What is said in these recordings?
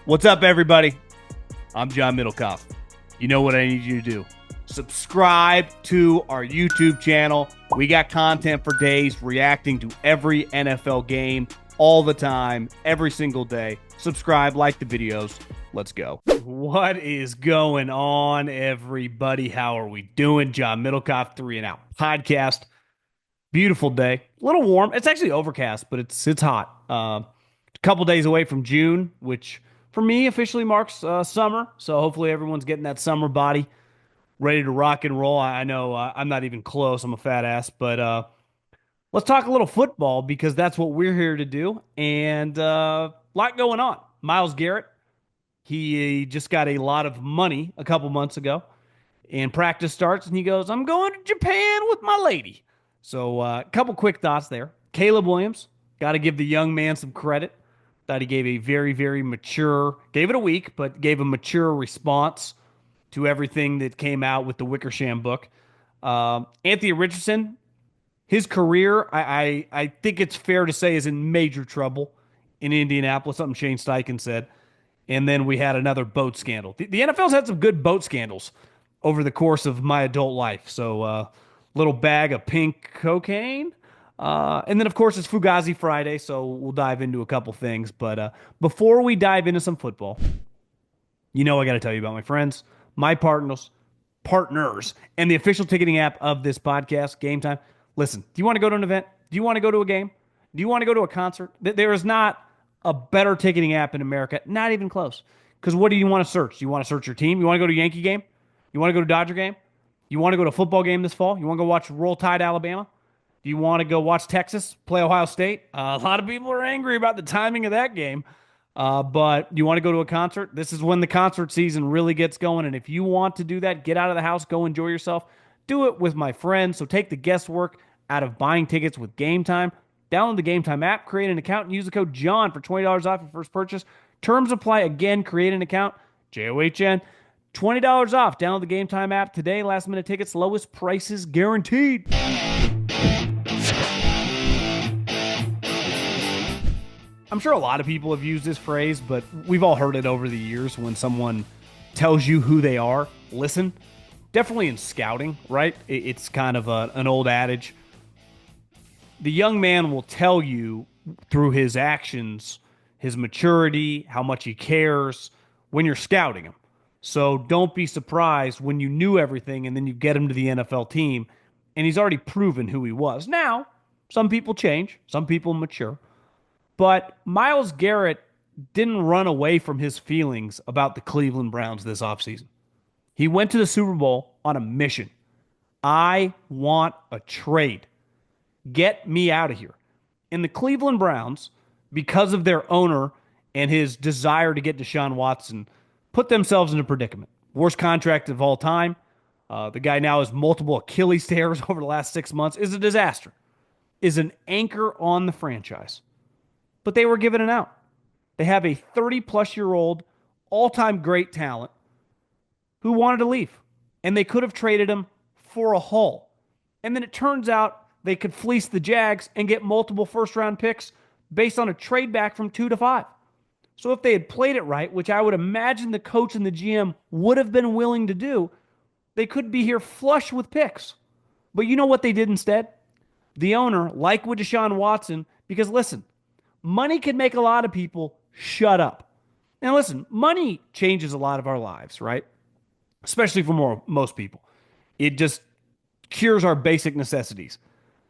What's up, everybody? I'm John Middlekauff. You know what I need you to do. Subscribe to our YouTube channel. We got content for days reacting to every NFL game all the time, every single day. Subscribe, like the videos. Let's go. What is going on, everybody? How are we doing? John Middlekauff, 3 and Out podcast. Beautiful day. A little warm. It's actually overcast, but it's hot. A couple days away from June, which for me officially marks summer. So hopefully everyone's getting that summer body ready to rock and roll. I know I'm not even close. I'm a fat ass, but let's talk a little football because that's what we're here to do. And a lot going on. Myles Garrett, he just got a lot of money a couple months ago, and practice starts, and he goes, "I'm going to Japan with my lady." So a couple quick thoughts there. Caleb Williams, got to give the young man some credit. Thought he gave a very, very mature, gave it a week, but gave a mature response to everything that came out with the Wickersham book. Anthony Richardson, his career, I think it's fair to say, is in major trouble in Indianapolis, something Shane Steichen said. And then we had another boat scandal. The NFL's had some good boat scandals over the course of my adult life. So, little bag of pink cocaine. And then, of course, it's Fugazi Friday, so we'll dive into a couple things. But before we dive into some football, I got to tell you about my friends, my partners, and the official ticketing app of this podcast, Game Time. Listen, do you want to go to an event? Do you want to go to a game? Do you want to go to a concert? There is not a better ticketing app in America, not even close. Because what do you want to search? Do you want to search your team? You want to go to a Yankee game? You want to go to a Dodger game? You want to go to a football game this fall? You want to go watch Roll Tide, Alabama? Do you want to go watch Texas play Ohio State? A lot of people are angry about the timing of that game. But you want to go to a concert? This is when the concert season really gets going. And if you want to do that, get out of the house, go enjoy yourself. Do it with my friends. So take the guesswork out of buying tickets with Game Time. Download the Game Time app, create an account, and use the code JOHN for $20 off your first purchase. Terms apply. Again, create an account, JOHN. $20 off. Download the Game Time app today. Last minute tickets, lowest prices guaranteed. I'm sure a lot of people have used this phrase, but we've all heard it over the years when someone tells you who they are. Listen, definitely in scouting, right? It's kind of an old adage. The young man will tell you through his actions, his maturity, how much he cares when you're scouting him. So don't be surprised when you knew everything and then you get him to the NFL team and he's already proven who he was. Now, some people change, some people mature. But Myles Garrett didn't run away from his feelings about the Cleveland Browns this offseason. He went to the Super Bowl on a mission. I want a trade. Get me out of here. And the Cleveland Browns, because of their owner and his desire to get Deshaun Watson, put themselves in a predicament. Worst contract of all time. The guy now has multiple Achilles tears over the last 6 months. Is a disaster. Is an anchor on the franchise. But they were given an out. They have a 30-plus-year-old, all-time great talent who wanted to leave. And they could have traded him for a haul. And then it turns out they could fleece the Jags and get multiple first-round picks based on a trade back from 2 to 5. So if they had played it right, which I would imagine the coach and the GM would have been willing to do, they could be here flush with picks. But you know what they did instead? The owner, like with Deshaun Watson, because listen, money can make a lot of people shut up. Now listen, money changes a lot of our lives, right? Especially for most people. It just cures our basic necessities.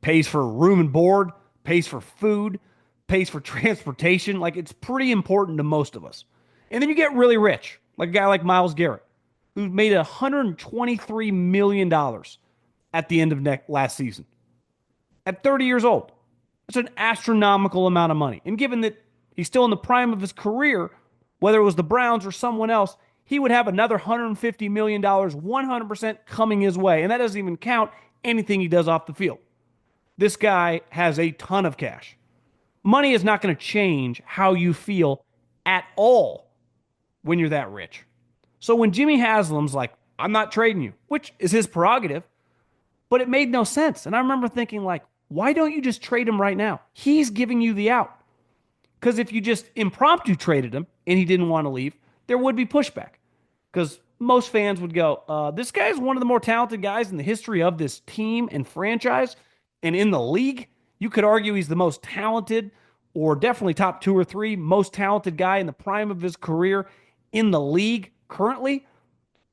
Pays for room and board, pays for food, pays for transportation. Like, it's pretty important to most of us. And then you get really rich, like a guy like Myles Garrett, who made $123 million at the end of last season. At 30 years old. That's an astronomical amount of money. And given that he's still in the prime of his career, whether it was the Browns or someone else, he would have another $150 million, 100% coming his way. And that doesn't even count anything he does off the field. This guy has a ton of cash. Money is not going to change how you feel at all when you're that rich. So when Jimmy Haslam's like, I'm not trading you, which is his prerogative, but it made no sense. And I remember thinking, like, why don't you just trade him right now? He's giving you the out. Because if you just impromptu traded him and he didn't want to leave, there would be pushback. Because most fans would go, this guy is one of the more talented guys in the history of this team and franchise and in the league. You could argue he's the most talented, or definitely top 2 or 3 most talented guy in the prime of his career in the league currently.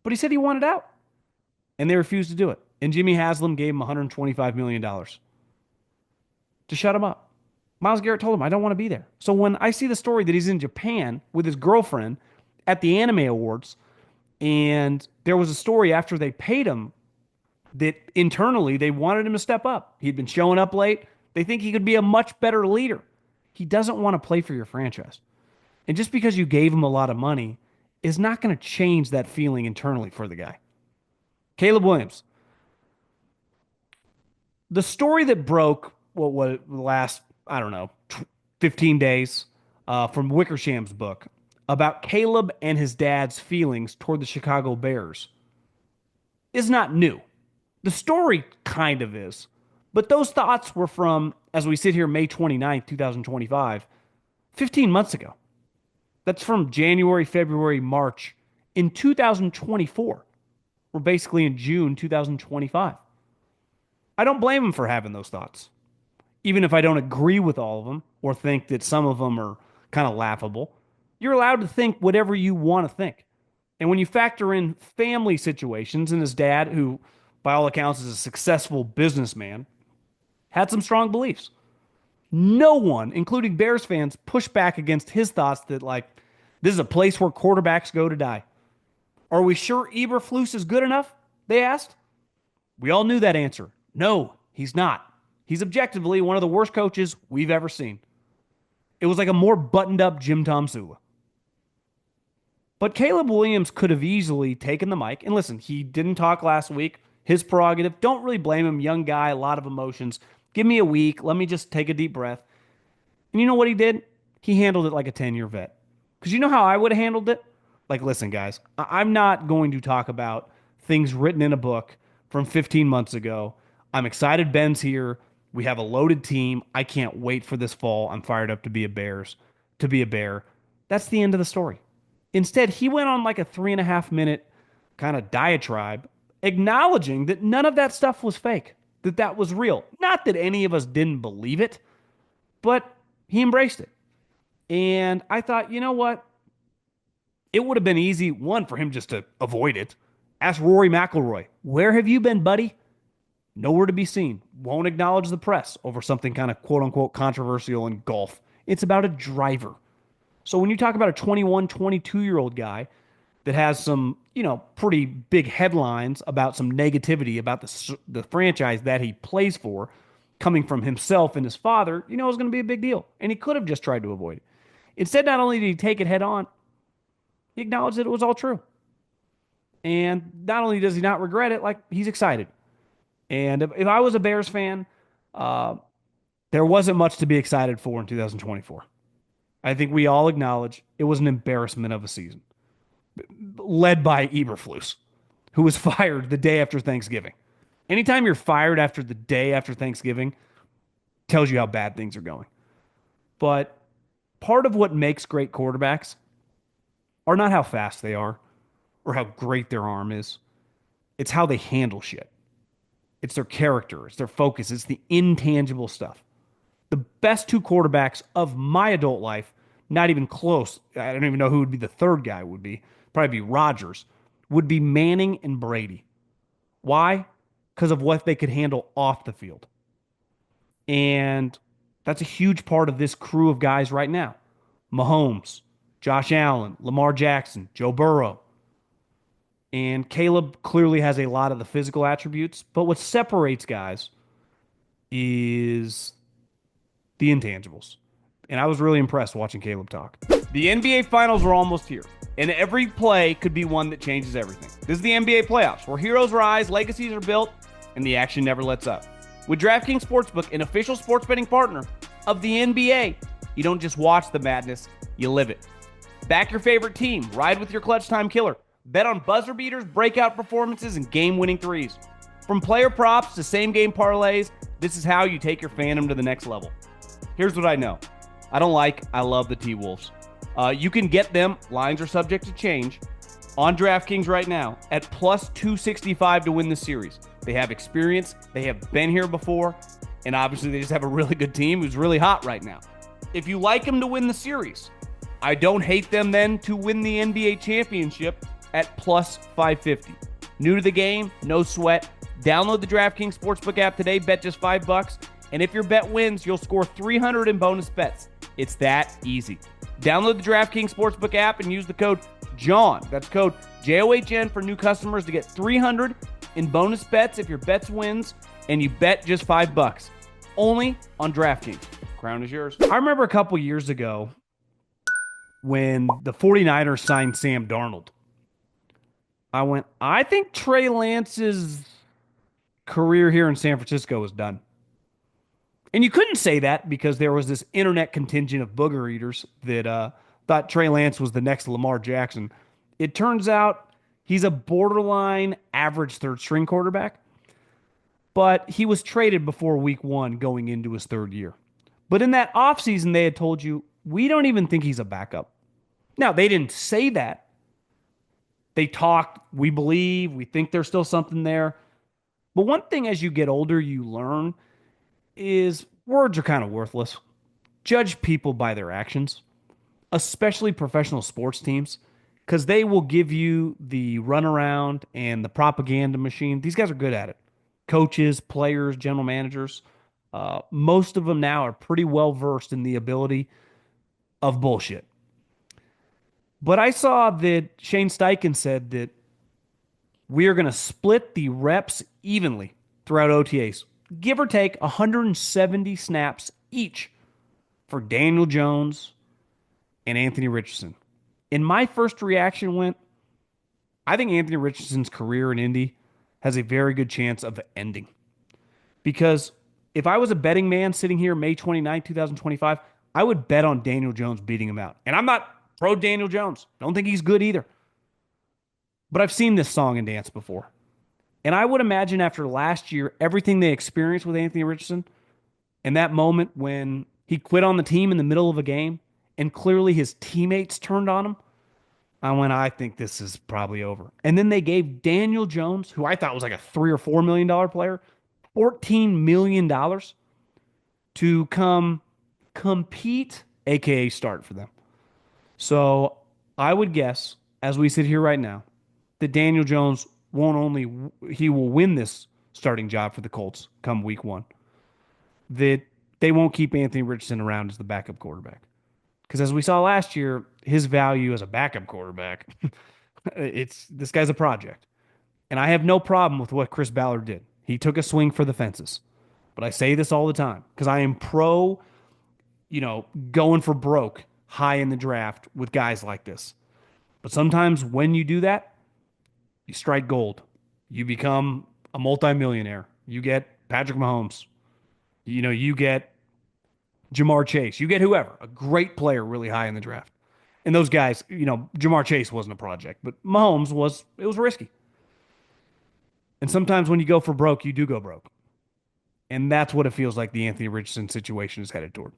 But he said he wanted out, and they refused to do it. And Jimmy Haslam gave him $125 million to shut him up. Myles Garrett told him, I don't want to be there. So when I see the story that he's in Japan with his girlfriend at the Anime Awards, and there was a story after they paid him that internally they wanted him to step up. He'd been showing up late. They think he could be a much better leader. He doesn't want to play for your franchise. And just because you gave him a lot of money is not going to change that feeling internally for the guy. Caleb Williams. The story that broke what the last, 15 days from Wickersham's book about Caleb and his dad's feelings toward the Chicago Bears is not new. The story kind of is. But those thoughts were from, as we sit here May 29th, 2025, 15 months ago. That's from January, February, March in 2024. We're basically in June 2025. I don't blame him for having those thoughts. Even if I don't agree with all of them or think that some of them are kind of laughable, you're allowed to think whatever you want to think. And when you factor in family situations, and his dad, who by all accounts is a successful businessman, had some strong beliefs. No one, including Bears fans, pushed back against his thoughts that, this is a place where quarterbacks go to die. Are we sure Eberflus is good enough? They asked. We all knew that answer. No, he's not. He's objectively one of the worst coaches we've ever seen. It was like a more buttoned-up Jim Tom Sula. But Caleb Williams could have easily taken the mic. And listen, he didn't talk last week. His prerogative. Don't really blame him. Young guy, a lot of emotions. Give me a week. Let me just take a deep breath. And you know what he did? He handled it like a 10-year vet. Because you know how I would have handled it? Listen, guys, I'm not going to talk about things written in a book from 15 months ago. I'm excited Ben's here. We have a loaded team. I can't wait for this fall. I'm fired up to be a Bear. That's the end of the story. Instead, he went on a 3.5-minute kind of diatribe, acknowledging that none of that stuff was fake, that was real. Not that any of us didn't believe it, but he embraced it. And I thought, you know what? It would have been easy, one, for him just to avoid it. Ask Rory McIlroy, where have you been, buddy? Nowhere to be seen. Won't acknowledge the press over something kind of quote-unquote controversial in golf. It's about a driver. So when you talk about a 21, 22-year-old guy that has some, pretty big headlines about some negativity about the franchise that he plays for, coming from himself and his father, it's going to be a big deal. And he could have just tried to avoid it. Instead, not only did he take it head on, he acknowledged that it was all true. And not only does he not regret it, he's excited. And if I was a Bears fan, there wasn't much to be excited for in 2024. I think we all acknowledge it was an embarrassment of a season, led by Eberflus, who was fired the day after Thanksgiving. Anytime you're fired after the day after Thanksgiving, tells you how bad things are going. But part of what makes great quarterbacks are not how fast they are or how great their arm is. It's how they handle shit. It's their character. It's their focus. It's the intangible stuff. The best 2 quarterbacks of my adult life, not even close. I don't even know who would be the third guy would be. Probably be Rodgers. Would be Manning and Brady. Why? Because of what they could handle off the field. And that's a huge part of this crew of guys right now. Mahomes, Josh Allen, Lamar Jackson, Joe Burrow. And Caleb clearly has a lot of the physical attributes, but what separates guys is the intangibles. And I was really impressed watching Caleb talk. The NBA Finals are almost here, and every play could be one that changes everything. This is the NBA playoffs, where heroes rise, legacies are built, and the action never lets up. With DraftKings Sportsbook, an official sports betting partner of the NBA, you don't just watch the madness, you live it. Back your favorite team, ride with your clutch time killer. Bet on buzzer beaters, breakout performances, and game-winning threes. From player props to same-game parlays, this is how you take your fandom to the next level. Here's what I know. I love the T-Wolves. You can get them, lines are subject to change, on DraftKings right now at plus 265 to win the series. They have experience, they have been here before, and obviously they just have a really good team who's really hot right now. If you like them to win the series, I don't hate them then to win the NBA championship at plus 550. New to the game, no sweat. Download the DraftKings Sportsbook app today, bet just $5, and if your bet wins, you'll score $300 in bonus bets. It's that easy. Download the DraftKings Sportsbook app and use the code JOHN. That's code JOHN for new customers to get $300 in bonus bets if your bets wins and you bet just $5. Only on DraftKings. Crown is yours. I remember a couple years ago when the 49ers signed Sam Darnold. I think Trey Lance's career here in San Francisco is done. And you couldn't say that because there was this internet contingent of booger eaters that thought Trey Lance was the next Lamar Jackson. It turns out he's a borderline average third string quarterback, but he was traded before week 1 going into his third year. But in that offseason, they had told you, we don't even think he's a backup. Now, they didn't say that. They talked, we believe, we think there's still something there. But one thing as you get older, you learn is words are kind of worthless. Judge people by their actions, especially professional sports teams, because they will give you the runaround and the propaganda machine. These guys are good at it. Coaches, players, general managers, most of them now are pretty well versed in the ability of bullshit. But I saw that Shane Steichen said that we are going to split the reps evenly throughout OTAs, give or take 170 snaps each for Daniel Jones and Anthony Richardson. And my first reaction went, I think Anthony Richardson's career in Indy has a very good chance of ending. Because if I was a betting man sitting here May 29, 2025, I would bet on Daniel Jones beating him out. And I'm not pro Daniel Jones. Don't think he's good either. But I've seen this song and dance before. And I would imagine after last year, everything they experienced with Anthony Richardson, and that moment when he quit on the team in the middle of a game, and clearly his teammates turned on him, I think this is probably over. And then they gave Daniel Jones, who I thought was like a $3 or $4 million player, $14 million to come compete, aka start for them. So I would guess, as we sit here right now, that Daniel Jones he will win this starting job for the Colts come week 1. That they won't keep Anthony Richardson around as the backup quarterback. Because as we saw last year, his value as a backup quarterback, this guy's a project. And I have no problem with what Chris Ballard did. He took a swing for the fences. But I say this all the time because I am pro, going for broke high in the draft with guys like this. But sometimes when you do that, you strike gold. You become a multimillionaire. You get Patrick Mahomes. You get Jamar Chase. You get whoever, a great player really high in the draft. And those guys, Jamar Chase wasn't a project, but Mahomes was risky. And sometimes when you go for broke, you do go broke. And that's what it feels like the Anthony Richardson situation is headed toward.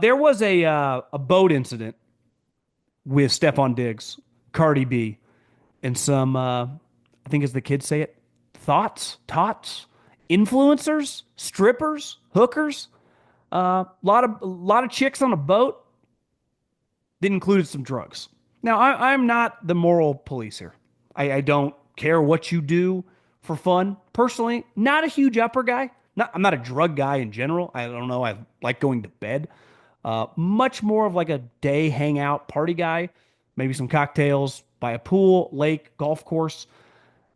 There was a boat incident with Stefon Diggs, Cardi B, and some, I think as the kids say it, tots, influencers, strippers, hookers, a lot of chicks on a boat that included some drugs. Now, I'm not the moral police here. I don't care what you do for fun. Personally, not a huge upper guy. I'm not a drug guy in general. I don't know. I like going to bed. Much more of like a day hangout party guy. Maybe some cocktails by a pool, lake, golf course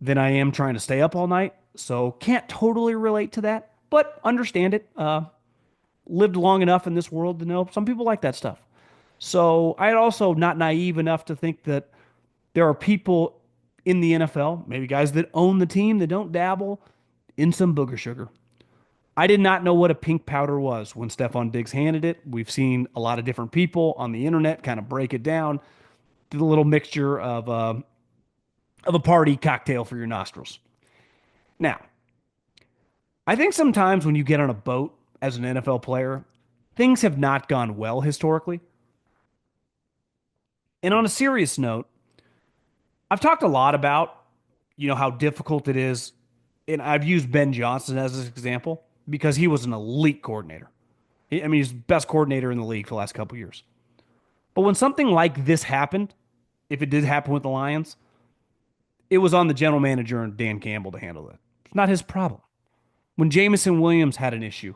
than I am trying to stay up all night. So can't totally relate to that, but understand it. Lived long enough in this world to know some people like that stuff. So I'm also not naive enough to think that there are people in the NFL, maybe guys that own the team that don't dabble in some booger sugar. I did not know what a pink powder was when Stefon Diggs handed it. We've seen a lot of different people on the internet kind of break it down to the little mixture of a party cocktail for your nostrils. Now, I think sometimes when you get on a boat as an NFL player, things have not gone well historically. And on a serious note, I've talked a lot about, how difficult it is. And I've used Ben Johnson as an example because he was an elite coordinator. I mean, he's the best coordinator in the league for the last couple of years. But when something like this happened, if it did happen with the Lions, it was on the general manager and Dan Campbell to handle it. It's not his problem. When Jamison Williams had an issue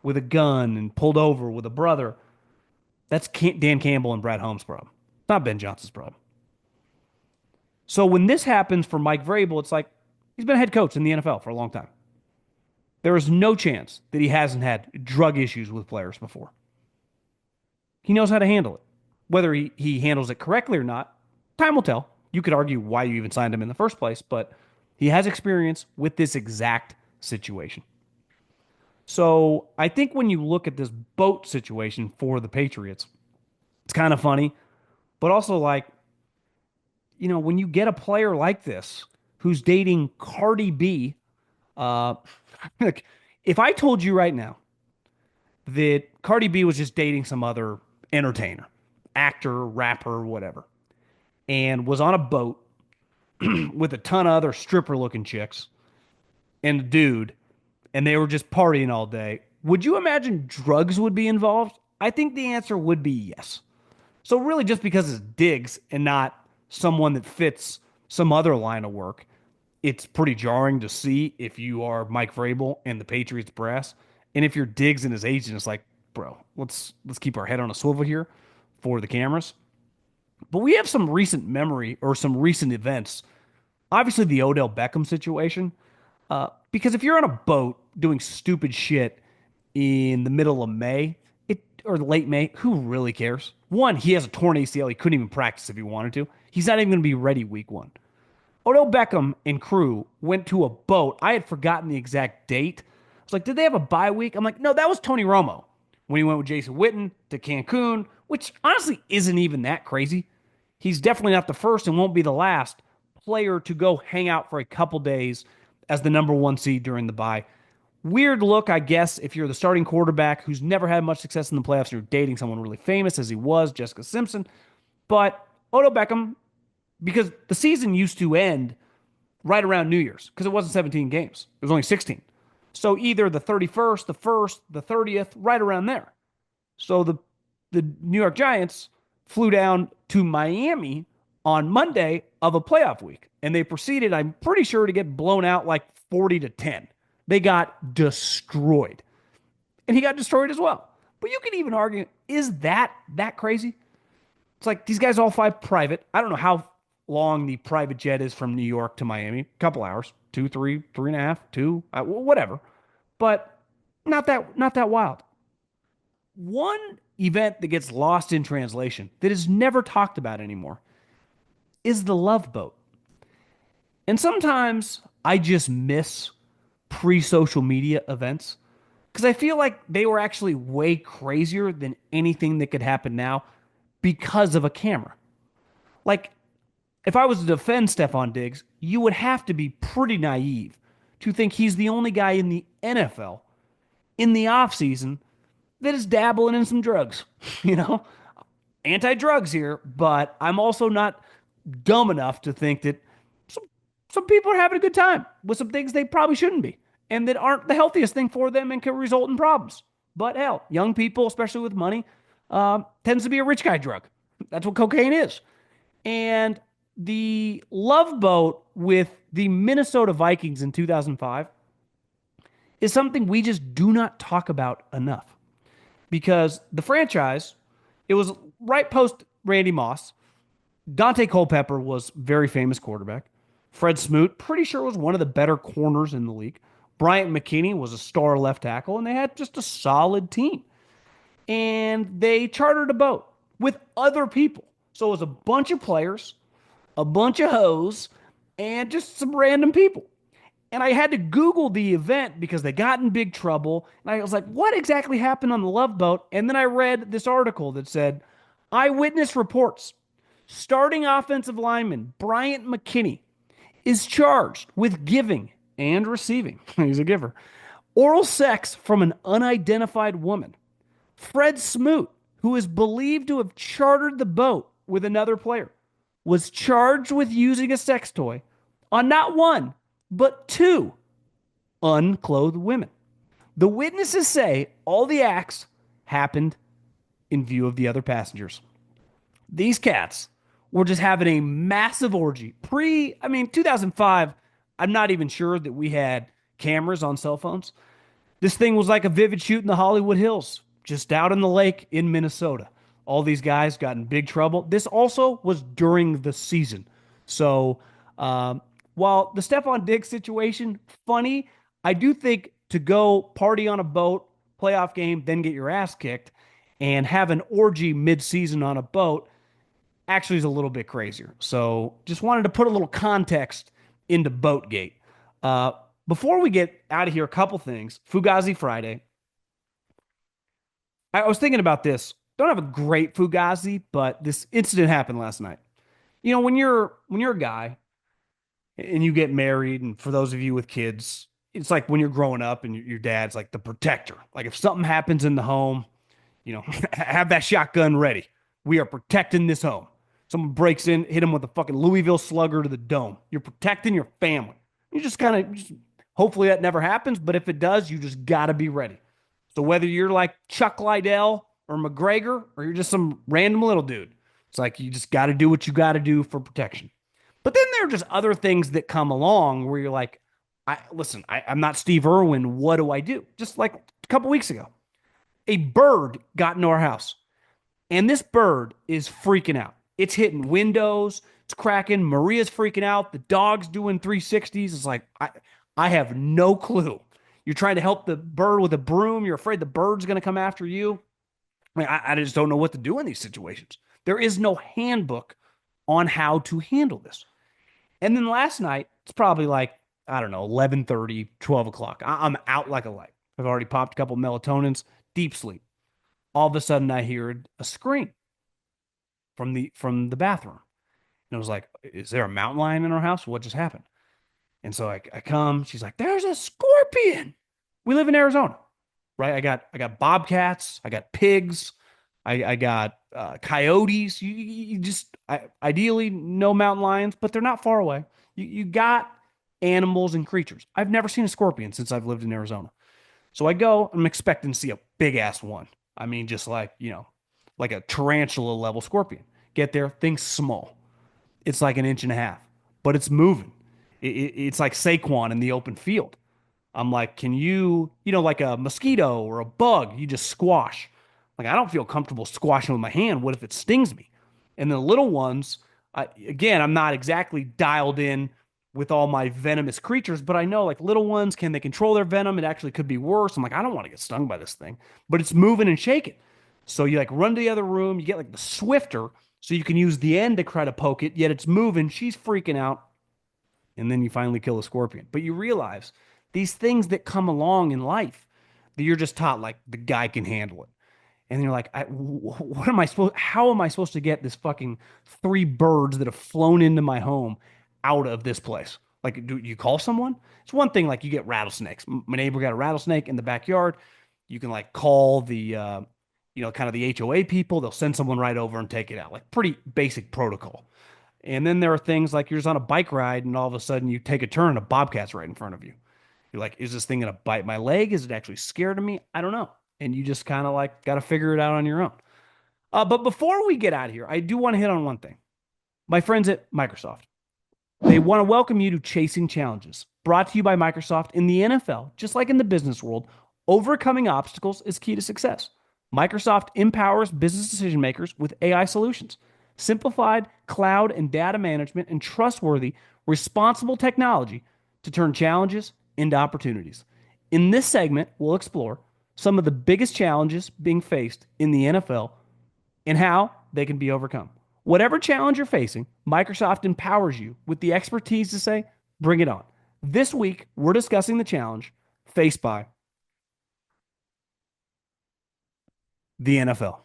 with a gun and pulled over with a brother, that's Dan Campbell and Brad Holmes' problem, not Ben Johnson's problem. So when this happens for Mike Vrabel, it's like he's been a head coach in the NFL for a long time. There is no chance that he hasn't had drug issues with players before. He knows how to handle it. Whether he handles it correctly or not, time will tell. You could argue why you even signed him in the first place, but he has experience with this exact situation. So I think when you look at this boat situation for the Patriots, it's kind of funny, but also like, when you get a player like this who's dating Cardi B, uh, if I told you right now that Cardi B was just dating some other entertainer, actor, rapper, whatever, and was on a boat with a ton of other stripper looking chicks and a dude, and they were just partying all day, would you imagine drugs would be involved? I think the answer would be yes. So, really, just because it's Diggs and not someone that fits some other line of work, it's pretty jarring to see if you are Mike Vrabel and the Patriots brass. And if you're Diggs and his agent, it's like, bro, let's keep our head on a swivel here for the cameras. But we have some recent memory or some recent events. Obviously, the Odell Beckham situation. Because if you're on a boat doing stupid shit in the middle of May, or late May, who really cares? One, he has a torn ACL. He couldn't even practice if he wanted to. He's not even going to be ready week one. Odell Beckham and crew went to a boat. I had forgotten the exact date. I was like, did they have a bye week? I'm like, no, that was Tony Romo when he went with Jason Witten to Cancun, which honestly isn't even that crazy. He's definitely not the first and won't be the last player to go hang out for a couple days as the number one seed during the bye. Weird look, I guess, if you're the starting quarterback who's never had much success in the playoffs and you're dating someone really famous as he was, Jessica Simpson. But Odell Beckham, because the season used to end right around New Year's, because it wasn't 17 games. It was only 16. So either the 31st, the 1st, the 30th, right around there. So the New York Giants flew down to Miami on Monday of a playoff week. And they proceeded, I'm pretty sure, to get blown out like 40-10. They got destroyed. And he got destroyed as well. But you can even argue, is that crazy? It's like these guys all fly private. I don't know how long the private jet is from New York to Miami. A couple hours, 2, 3, 3.5, 2, whatever. But not that wild. One event that gets lost in translation that is never talked about anymore is the Love Boat. And sometimes I just miss pre-social media events because I feel like they were actually way crazier than anything that could happen now because of a camera. Like, if I was to defend Stefon Diggs, you would have to be pretty naive to think he's the only guy in the NFL in the offseason that is dabbling in some drugs. Anti-drugs here, but I'm also not dumb enough to think that some people are having a good time with some things they probably shouldn't be and that aren't the healthiest thing for them and can result in problems. But hell, young people, especially with money, tends to be a rich guy drug. That's what cocaine is. And the Love Boat with the Minnesota Vikings in 2005 is something we just do not talk about enough because the franchise, it was right post Randy Moss. Dante Culpepper was very famous quarterback. Fred Smoot, pretty sure, was one of the better corners in the league. Bryant McKinney was a star left tackle, and they had just a solid team. And they chartered a boat with other people. So it was a bunch of players, a bunch of hoes, and just some random people. And I had to Google the event because they got in big trouble. And I was like, what exactly happened on the Love Boat? And then I read this article that said, eyewitness reports, starting offensive lineman Bryant McKinney is charged with giving and receiving, he's a giver, oral sex from an unidentified woman Fred Smoot, who is believed to have chartered the boat with another player, was charged with using a sex toy on not one, but two unclothed women. The witnesses say all the acts happened in view of the other passengers. These cats were just having a massive orgy. 2005, I'm not even sure that we had cameras on cell phones. This thing was like a vivid shoot in the Hollywood Hills, just out in the lake in Minnesota. All these guys got in big trouble. This also was during the season. So, while the Stefon Diggs situation, funny, I do think to go party on a boat, playoff game, then get your ass kicked, and have an orgy mid-season on a boat actually is a little bit crazier. So just wanted to put a little context into Boatgate. Uh, Before we get out of here, a couple things. Fugazi Friday. I was thinking about this. Don't have a great Fugazi, but this incident happened last night. You know, when you're a guy and you get married, and for those of you with kids, it's like when you're growing up and your dad's like the protector. Like if something happens in the home, have that shotgun ready. We are protecting this home. Someone breaks in, hit him with a fucking Louisville slugger to the dome. You're protecting your family. You just kind of, hopefully that never happens, but if it does, you just got to be ready. So whether you're like Chuck Liddell or McGregor, or you're just some random little dude, it's like you just got to do what you got to do for protection. But then there are just other things that come along where you're like, I'm not Steve Irwin. What do I do? Just like a couple weeks ago, a bird got into our house, and this bird is freaking out. It's hitting windows. It's cracking. Maria's freaking out. The dog's doing 360s. It's like, I have no clue. You're trying to help the bird with a broom. You're afraid the bird's going to come after you. I just don't know what to do in these situations. There is no handbook on how to handle this. And then last night, it's probably like, I don't know, 11:30, 12 o'clock. I'm out like a light. I've already popped a couple melatonins, deep sleep. All of a sudden, I hear a scream from the bathroom. And I was like, is there a mountain lion in our house? What just happened? And so I come, she's like, there's a scorpion. We live in Arizona, right? I got bobcats, I got pigs, I got coyotes. You just ideally no mountain lions, but they're not far away. You got animals and creatures. I've never seen a scorpion since I've lived in Arizona. So I go, I'm expecting to see a big ass one. I mean, just like, like a tarantula level scorpion. Get there, thing's small. It's like an inch and a half, but it's moving. It's like Saquon in the open field. I'm like, can you, like a mosquito or a bug, you just squash. Like, I don't feel comfortable squashing with my hand. What if it stings me? And the little ones, again, I'm not exactly dialed in with all my venomous creatures, but I know like little ones, can they control their venom? It actually could be worse. I'm like, I don't want to get stung by this thing, but it's moving and shaking. So you like run to the other room, you get like the swifter so you can use the end to try to poke it, yet it's moving. She's freaking out. And then you finally kill the scorpion. But you realize these things that come along in life that you're just taught, like the guy can handle it. And you're like, what am I supposed, how am I supposed to get this fucking three birds that have flown into my home out of this place? Like, do you call someone? It's one thing, like you get rattlesnakes. My neighbor got a rattlesnake in the backyard. You can like call the, kind of the HOA people. They'll send someone right over and take it out. Like pretty basic protocol. And then there are things like you're just on a bike ride and all of a sudden you take a turn and a bobcat's right in front of you. You're like, is this thing going to bite my leg? Is it actually scared of me? I don't know. And you just kind of like got to figure it out on your own. But before we get out of here, I do want to hit on one thing. My friends at Microsoft, they want to welcome you to Chasing Challenges, brought to you by Microsoft. In the NFL, just like in the business world, overcoming obstacles is key to success. Microsoft empowers business decision makers with AI solutions, simplified cloud and data management, and trustworthy, responsible technology to turn challenges into opportunities. In this segment, we'll explore some of the biggest challenges being faced in the NFL and how they can be overcome. Whatever challenge you're facing, Microsoft empowers you with the expertise to say, bring it on. This week, we're discussing the challenge faced by the NFL.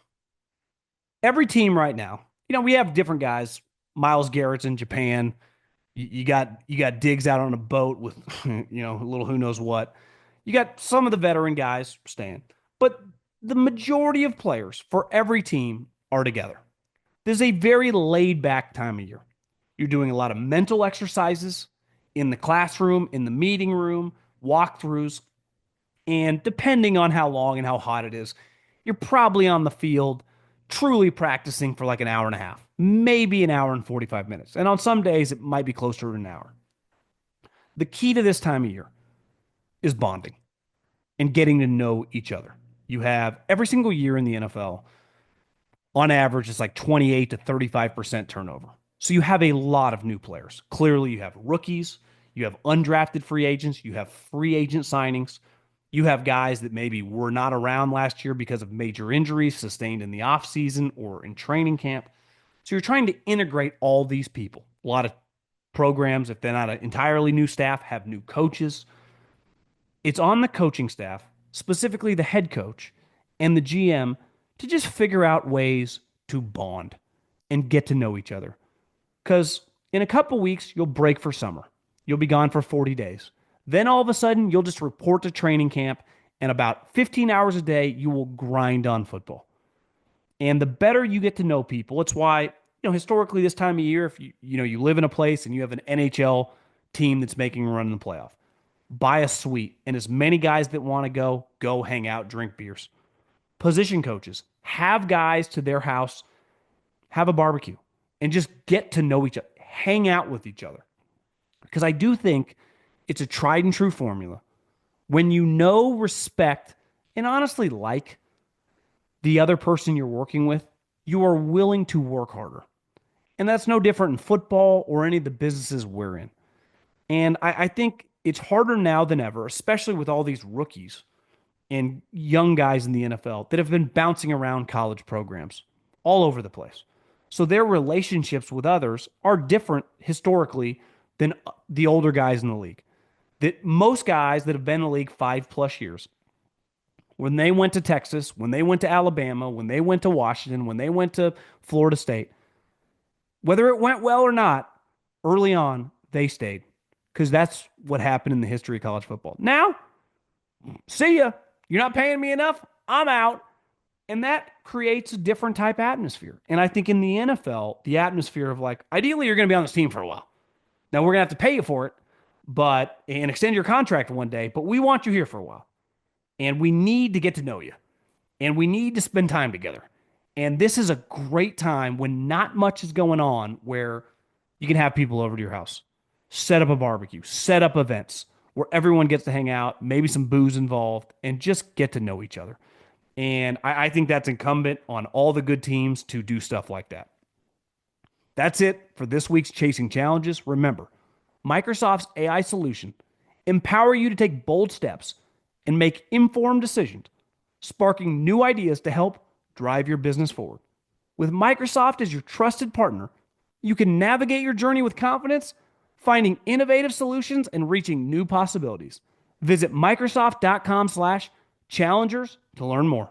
Every team right now, we have different guys. Myles Garrett's in Japan. You got Diggs out on a boat with a little who knows what. You got some of the veteran guys staying, but the majority of players for every team are together. This is a very laid back time of year. You're doing a lot of mental exercises in the classroom, in the meeting room, walkthroughs, and depending on how long and how hot it is, you're probably on the field truly practicing for like an hour and a half, maybe an hour and 45 minutes. And on some days, it might be closer to an hour. The key to this time of year is bonding and getting to know each other. You have every single year in the NFL, on average, it's like 28 to 35% turnover. So you have a lot of new players. Clearly, you have rookies, you have undrafted free agents, you have free agent signings, you have guys that maybe were not around last year because of major injuries sustained in the offseason or in training camp. So you're trying to integrate all these people. A lot of programs, if they're not an entirely new staff, have new coaches. It's on the coaching staff, specifically the head coach and the GM, to just figure out ways to bond and get to know each other. Because in a couple weeks, you'll break for summer. You'll be gone for 40 days. Then all of a sudden, you'll just report to training camp, and about 15 hours a day, you will grind on football. And the better you get to know people, it's why, historically this time of year, if you live in a place and you have an NHL team that's making a run in the playoff, buy a suite, and as many guys that want to go hang out, drink beers. Position coaches, have guys to their house, have a barbecue, and just get to know each other, hang out with each other. Because I do think it's a tried and true formula. When you know, respect, and honestly like the other person you're working with, you are willing to work harder. And that's no different in football or any of the businesses we're in. And I think it's harder now than ever, especially with all these rookies and young guys in the NFL that have been bouncing around college programs all over the place. So their relationships with others are different historically than the older guys in the league. That most guys that have been in the league 5+ years, when they went to Texas, when they went to Alabama, when they went to Washington, when they went to Florida State, whether it went well or not, early on, they stayed. Because that's what happened in the history of college football. Now, see ya. You're not paying me enough. I'm out. And that creates a different type of atmosphere. And I think in the NFL, the atmosphere of like, ideally, you're going to be on this team for a while. Now, we're going to have to pay you for it, and extend your contract one day, but we want you here for a while. And we need to get to know you. And we need to spend time together. And this is a great time when not much is going on where you can have people over to your house, set up a barbecue, set up events where everyone gets to hang out, maybe some booze involved, and just get to know each other. And I think that's incumbent on all the good teams to do stuff like that. That's it for this week's Chasing Challenges. Remember, Microsoft's AI solution empower you to take bold steps and make informed decisions, sparking new ideas to help drive your business forward. With Microsoft as your trusted partner, you can navigate your journey with confidence, finding innovative solutions and reaching new possibilities. Visit Microsoft.com/challengers to learn more.